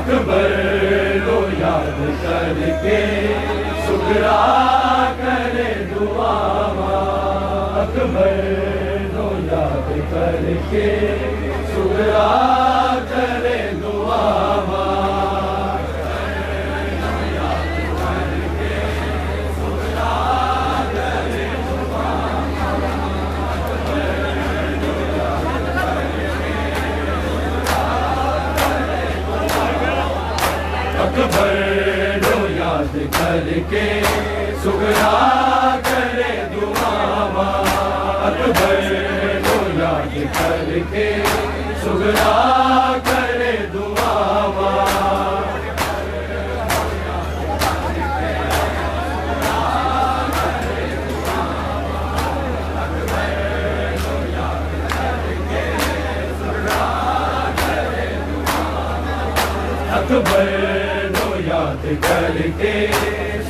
अकबर को याद करके सुगरा करे दुआ। अकबर को याद करके सुगरा करे दुआ। अकबर को याद करके सुगरा करे दुआ। अकबर को याद करके सुगरा करे दुआ। अकबर को याद करके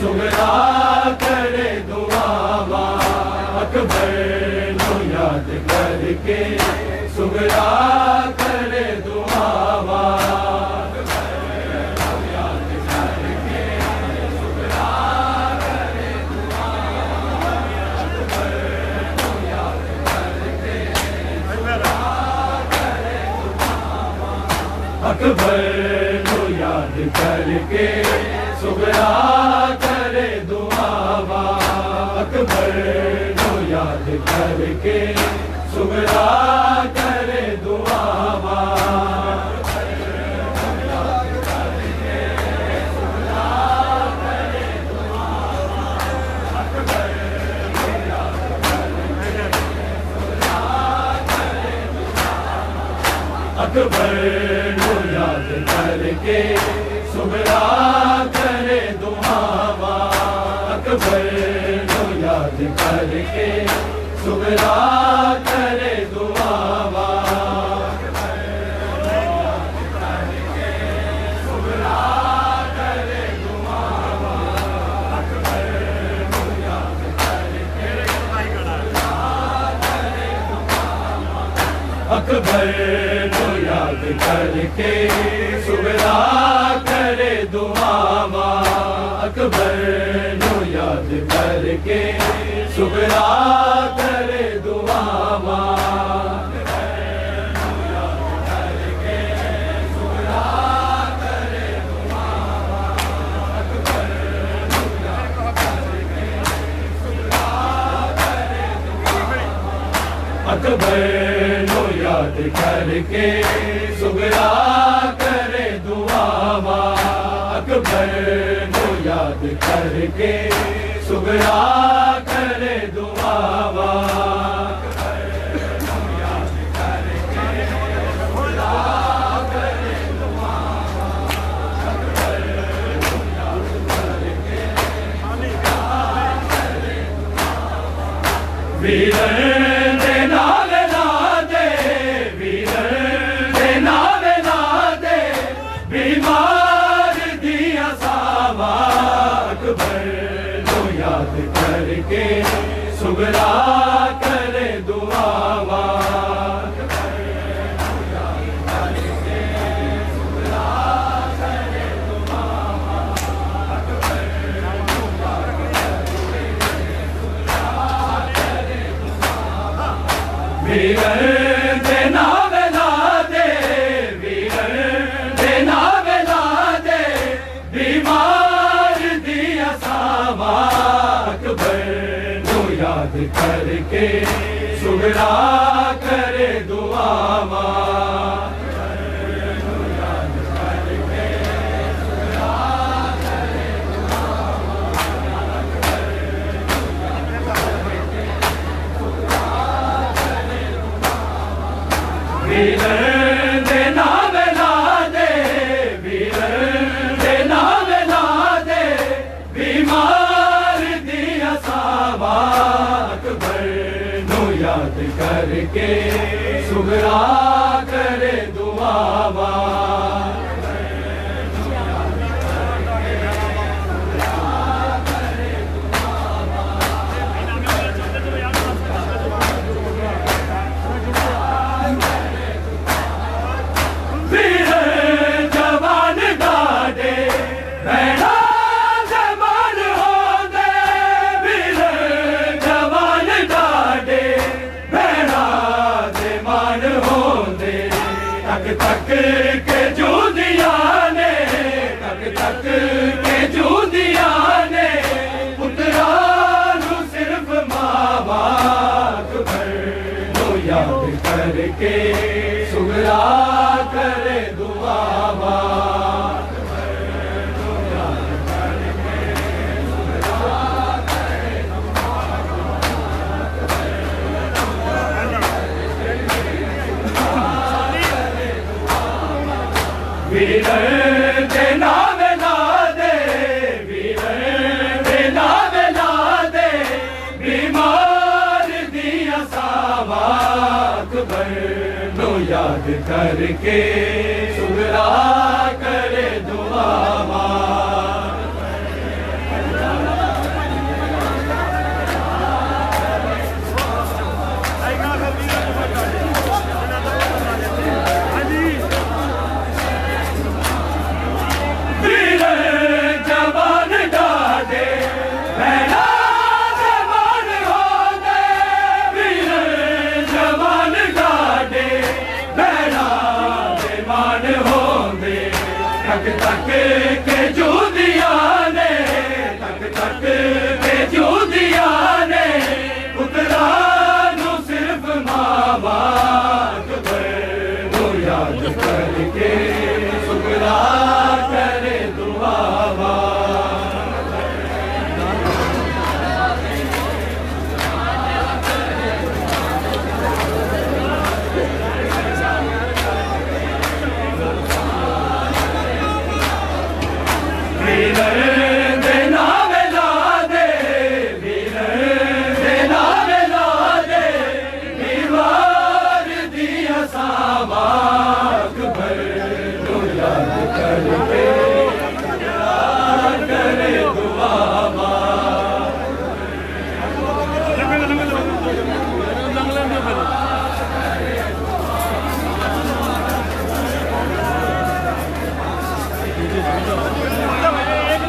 सुगरा करे दुआ। अकबर को याद करके सुगरा करे दुआ। अकबर को याद करके सुगरा करे दुआ। अकबर को याद करके सुगरा करे दुआ। अकबर को याद करके सुगरा करे दुआ। अकबर को याद करके सुगरा करे दुआ। अकबर को याद करके सुगरा करे दुआ। अकबर को याद करके सुगरा करे दुआ। अकबर को याद करके सुगरा करे दुआ। अकबर को याद करके सुगरा करे दुआ। वीर बीमार दिया सावा। अकबर को याद करके सुगरा करे दुआ। याद करके सुगरा करे दुआ। याद करके सुगरा करे दुआ। वीर जवान होंदे तक तक के जूदिया ने तक तक के जूदिया ने पुत्रा नू सिर्फ मां बाप नू याद करके सुगरा करे दुआ वीर दे नाम ला दे वीर दे नाम ला दे बीमार दिया सावाक नू याद करके सुगरा करे दुआ तक तक के जूदिया ने तक तक के जूदिया ने पुत्रा नू सिर्फ मां बाप नू याद करके सुगरा करे दुआ वीर दे नाम ला दे वीर दे नाम ला दे बीमार दिया सावाक नू याद करके करे दुआ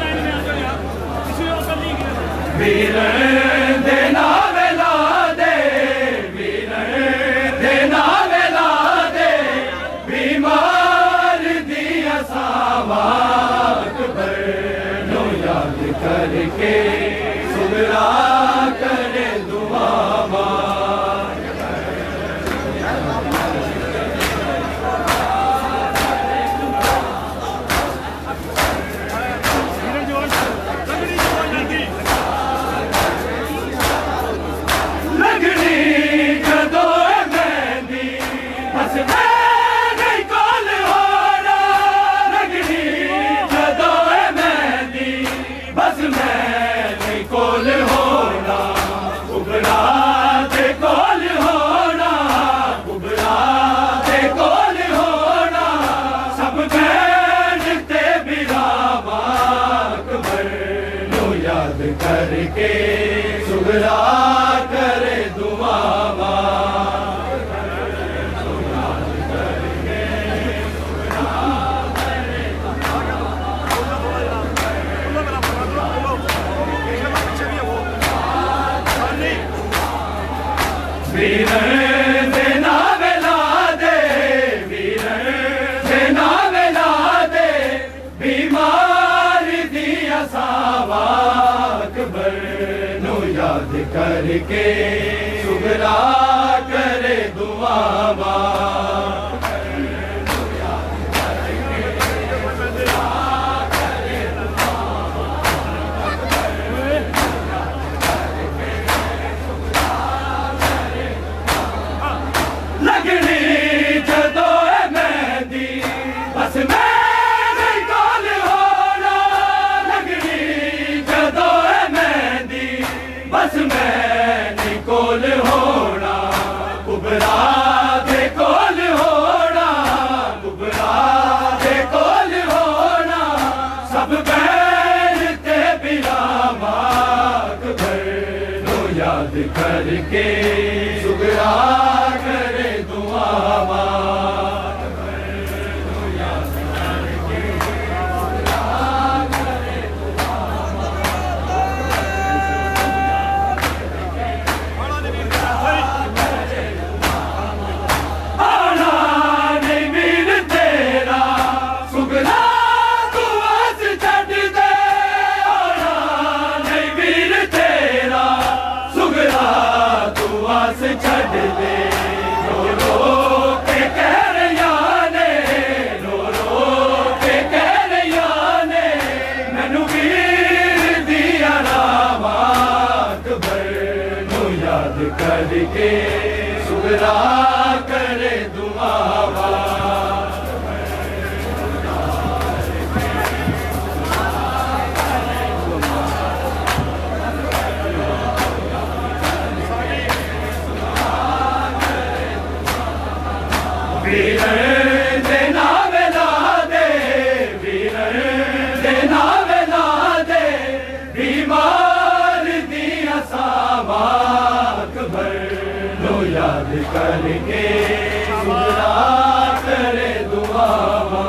वीर दे नाम ला दे वीर दे नाम ला दे बीमार दिया सावाक नू याद करके सुगरा करे दुआ करके सुगरा करे दुआ वीर दे नाम ला दे वीर दे नाम ला दे बीमार दिया सावाक नू याद करके सुगरा करे दुआ लगनी जदों मेहंदी बस मैं कौन होना लगनी जदों मेहंदी बस मैं कोल होना कुबरा दे वीरन दे नाम ला दे, वीरन दे नाम ला दे, बीमार दिया सामाक भर लो याद करके सुगरा करे दुआवा।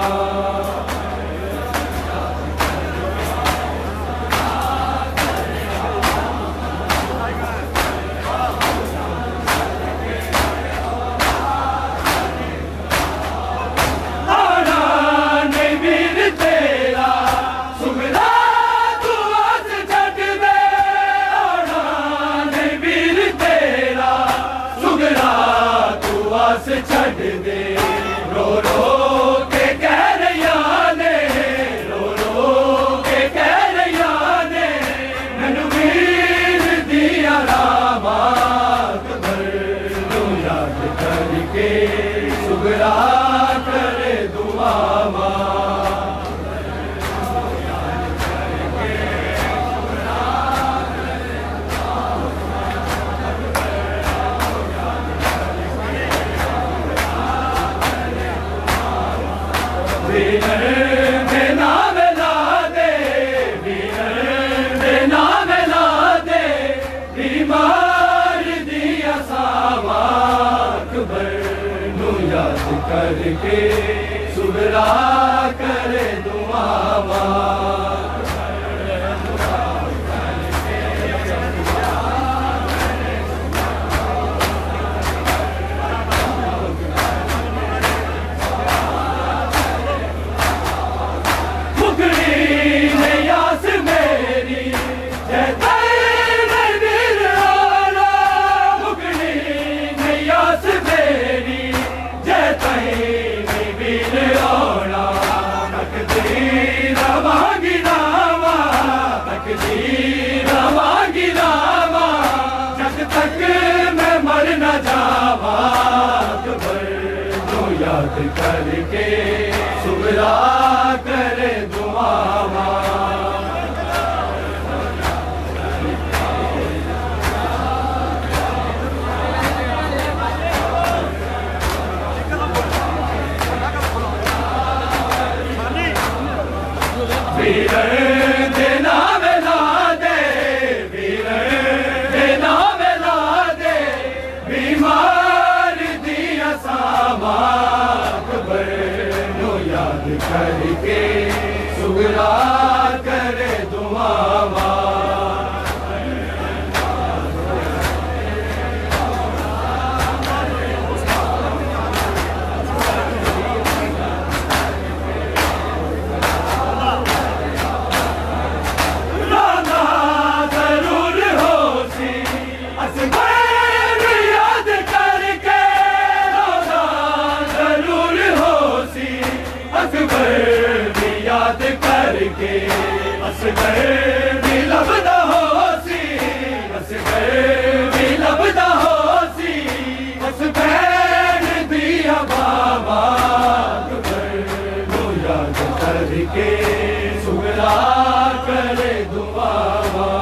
छड़ दे रो रो के कह रहा ने, रो रो के कह रहा ने, मैनू वीर दिया रामात भर लो याद करके सुगरा करे दुआवा। वीरन दे नाम ला दे, वीरन दे नाम ला दे, बीमार दिया सामाक भर लो याद करके सुगरा करे दुआवा। तक मैं मर न जावा याद करके सुगरा करे दुआवा। वीरन दे नाम ला दे, वीरन दे नाम ला दे, बीमार दिया सामाक भर लो याद करके सुगरा करे दुआवा। याद करके असगर भी लभदा होसी, असगर भी लभदा होसी, अस भैन दिया बाबा लो याद करके सुगरा करे दुआवा।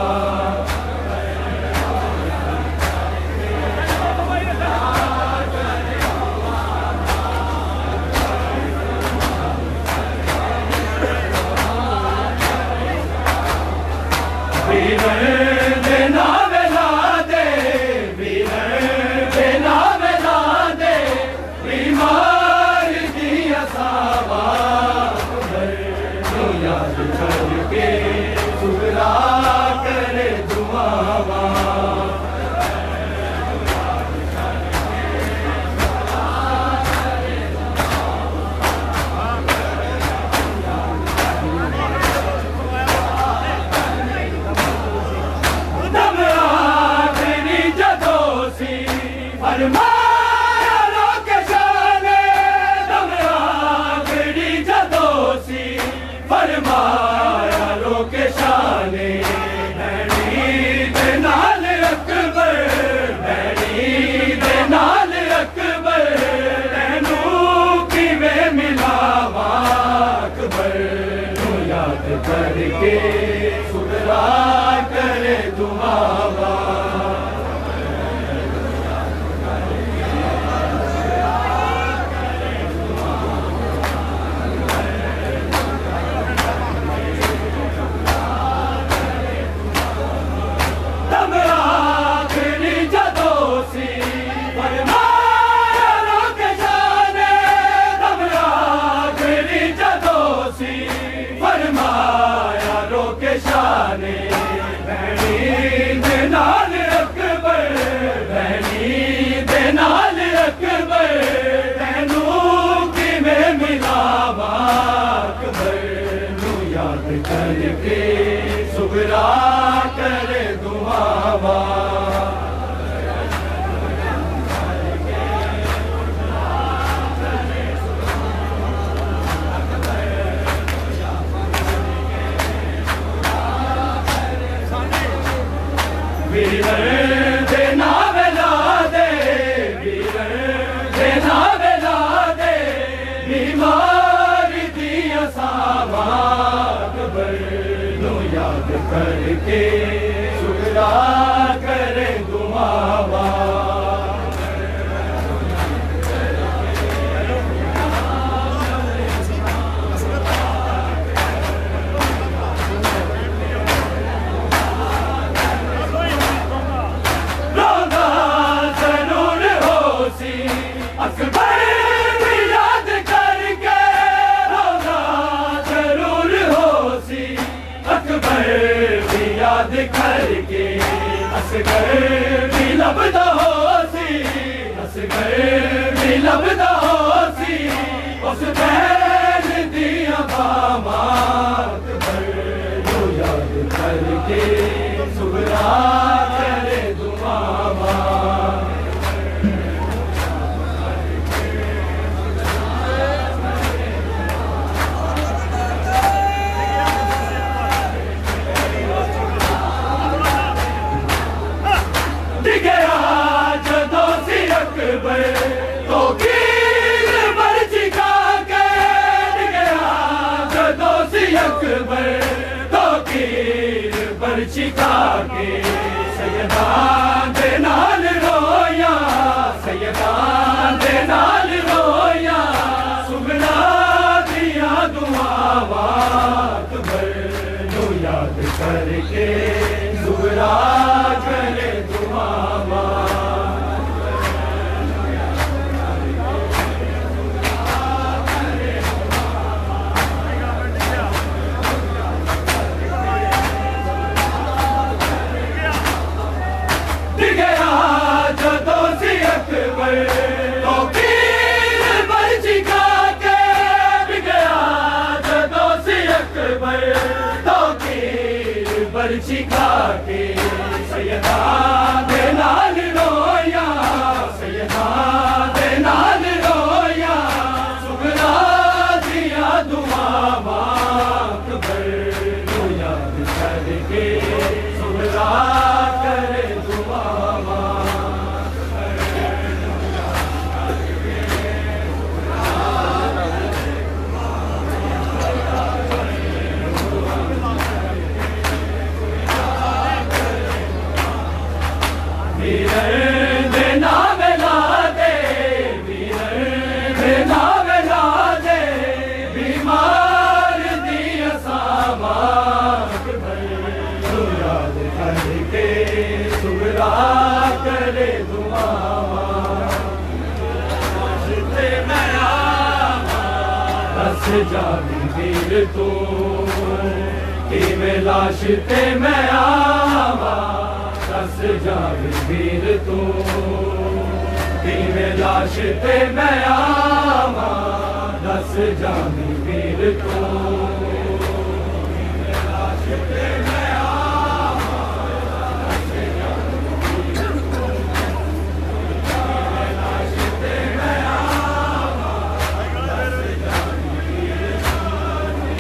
करके सुगरा करे दुआवा वीर देना वेला दे वीर देना वेला दे बीमारी दिया सामाक बरनो याद करके सुगरा करे दुआवा अकबर भी याद करके रोना जरूर होसी अकबर भी याद करके असगर भी लबदा होसी असगर भी लबदा होसी उस बैन दिया बामा अकबर जो याद करके सुगरा करे दुआवा तो कीर बरची खाके गया जदों सी अकबर तो कीर बरची खाके सैयदां दे नाल रोया सैयदां दे नाल रोया सुगरा दिया दुआवा अकबर जो याद करके सुगरा करे दुआवा तो कीर बरची खाके भी गया जदों सी अकबर तो कीर बरची खाके सैयदां दे नाल रोया सैयदां दे नाल रोया सुगरा दिया दुआवा अकबर जो याद करके सुगरा करे दुआवा वीर देना वेला दे वीर देना वेला दे बीमार दिया सामाक भर याद करके सुगरा करे दुआवा ते मैं आवा बस जावी वीर तू किवें लाश ते मैं आवा दस जावे वीर तू किवें लाश ते मैं आवा दस जावे वीर तू किवें लाश ते मैं आवा दस जावे वीर तू किवें लाश ते मैं आवा दस जावे वीर तू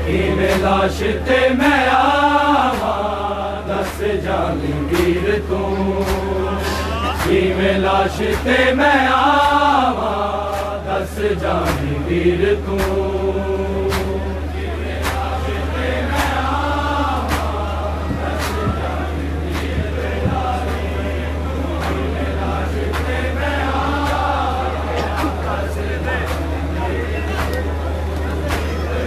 किवें लाश ते मैं आवा दस जावी वीर तू किवें लाश ते मैं आवा दस जावी वीर तू किवें लाश ते मैं आवा दस जावी वीर तू किवें लाश ते मैं आवा दस जावी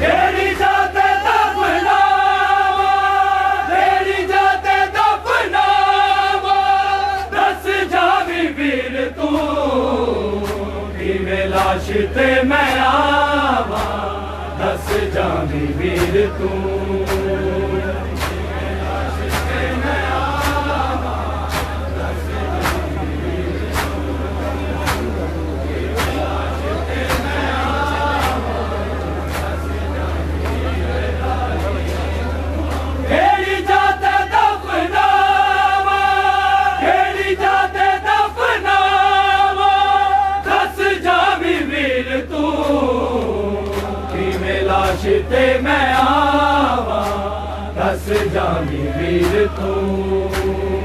तेरी जाते दफनावा तेरी जाते दफनावा दस जावी वीर तू किवें लाश ते मैं आवा दस जावी वीर तू लाश ते मैं आवा दस जामी वीर तू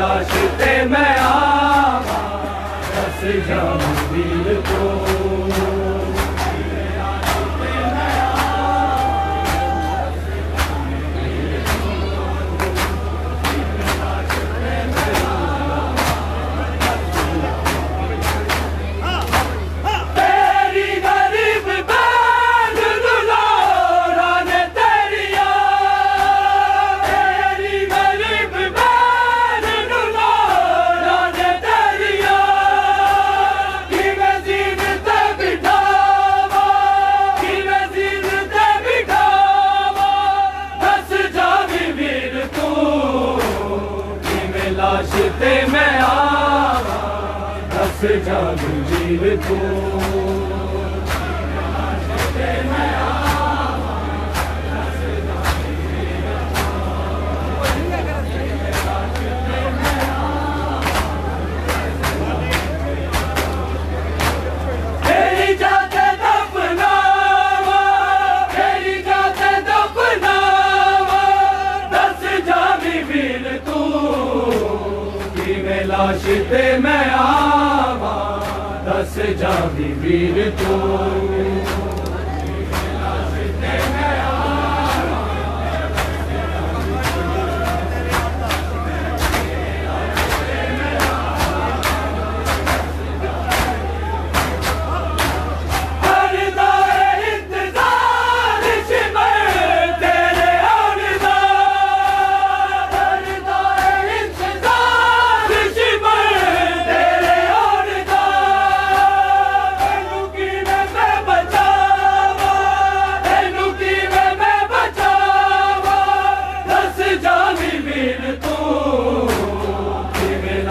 लाश ते मैं आवा दस जामी वीर तू लाश ते मैं आवा दस जामी वीर तू लाश ते मैं आवा दस जामी वीर तू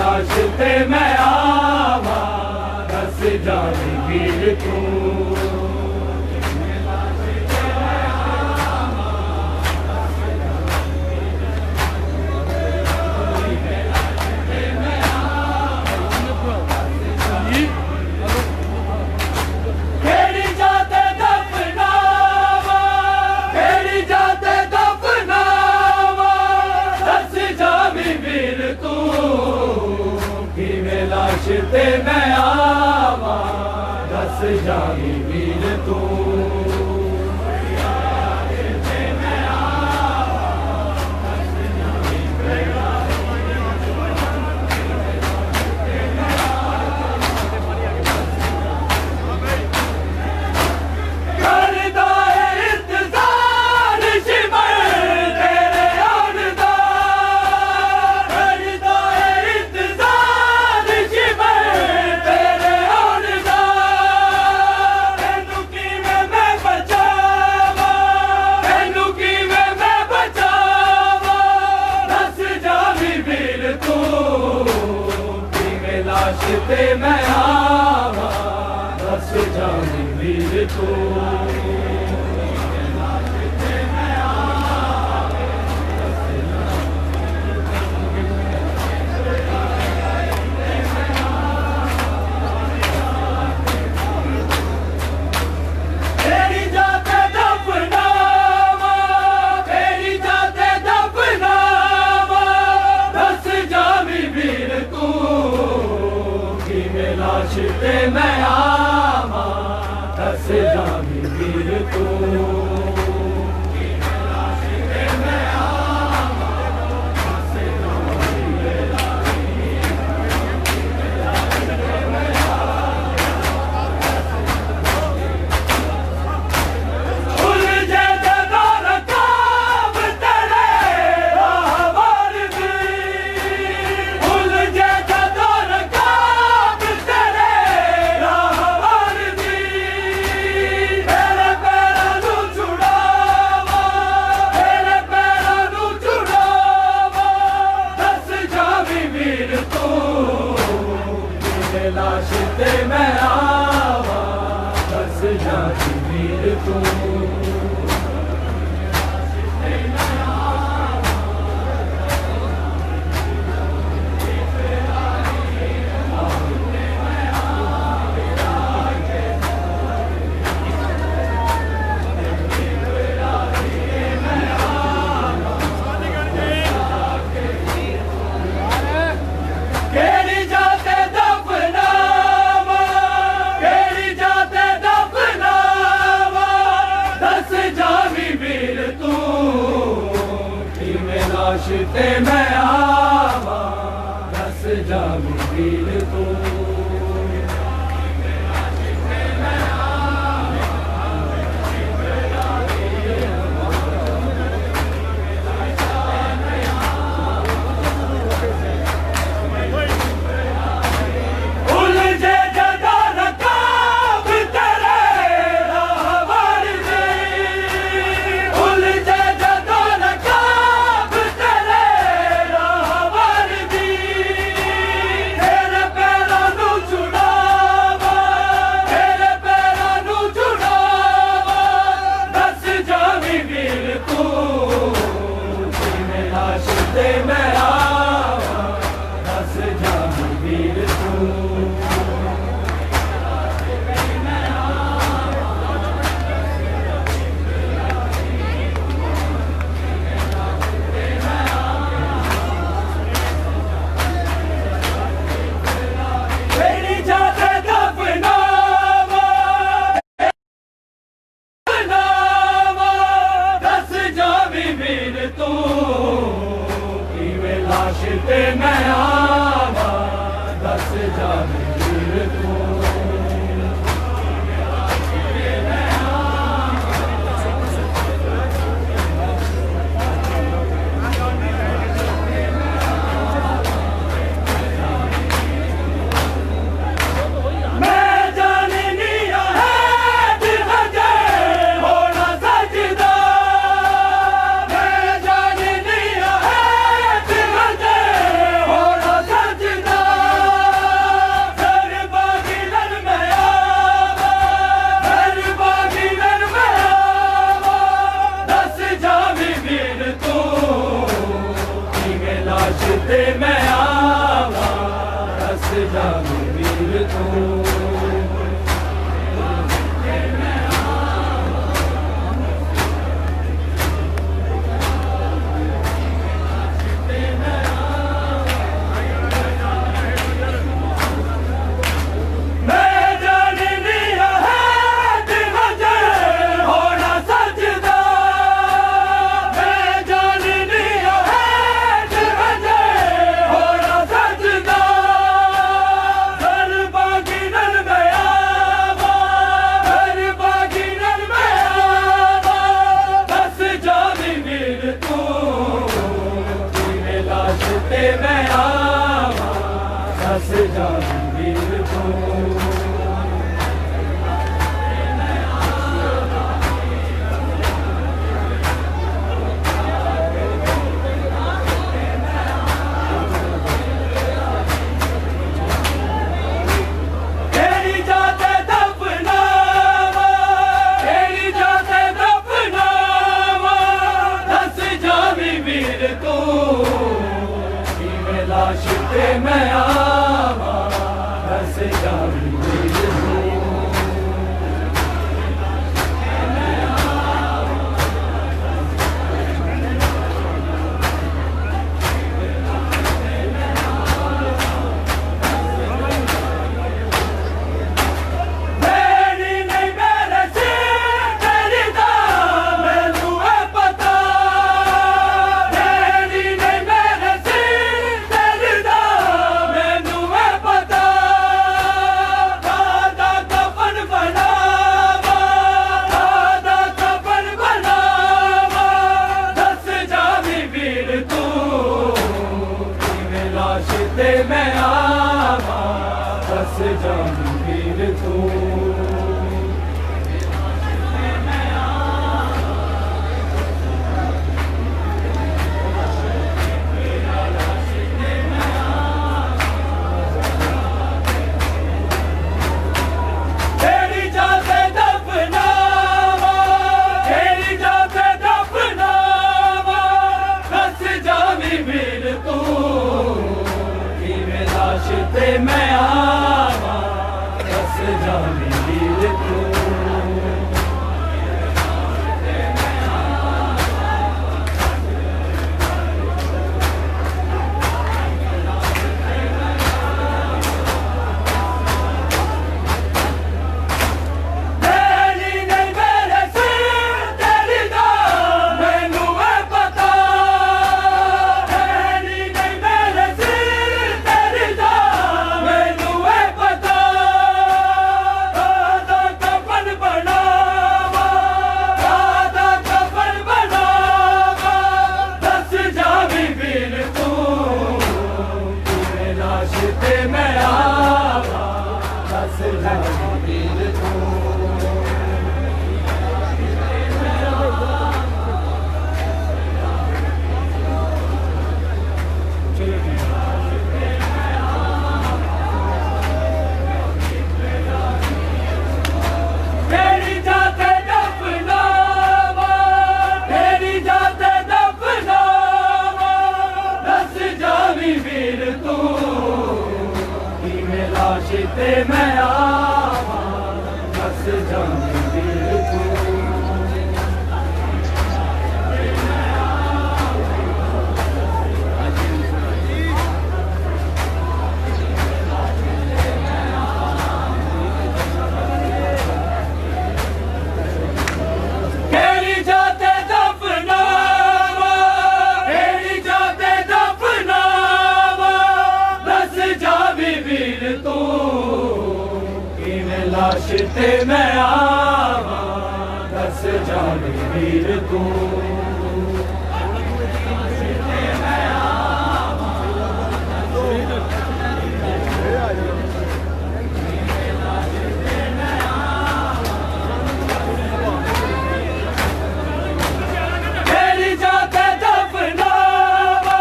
लाश ते मैं आवा दस जामी वीर तू लाश ते मैं आवा दस जामी वीर तू लाश ते मैं आवा दस जामी वीर तू लाश ते मैं आवा दस जामी वीर तू किवें लाश ते मैं आवा दस जावी वीर तू ते मैं आवा दस जावी वीर तू ते मैं आवा दस जावी वीर तू ते मैं आवा दस जावी वीर तू लाश ते मैं आवा दस जावी वीर ते मैं आवा दस जावी वीर तू ते मैं आवा दस जावी ते मैं आवा बस जाने दिल तू लाश ते मैं आवा दस जाने वीर तू मेरी जाते दफनावा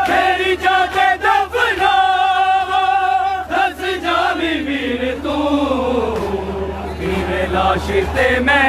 मेरी जाते दफनावा दस जाने वीर तू लाश ते मैं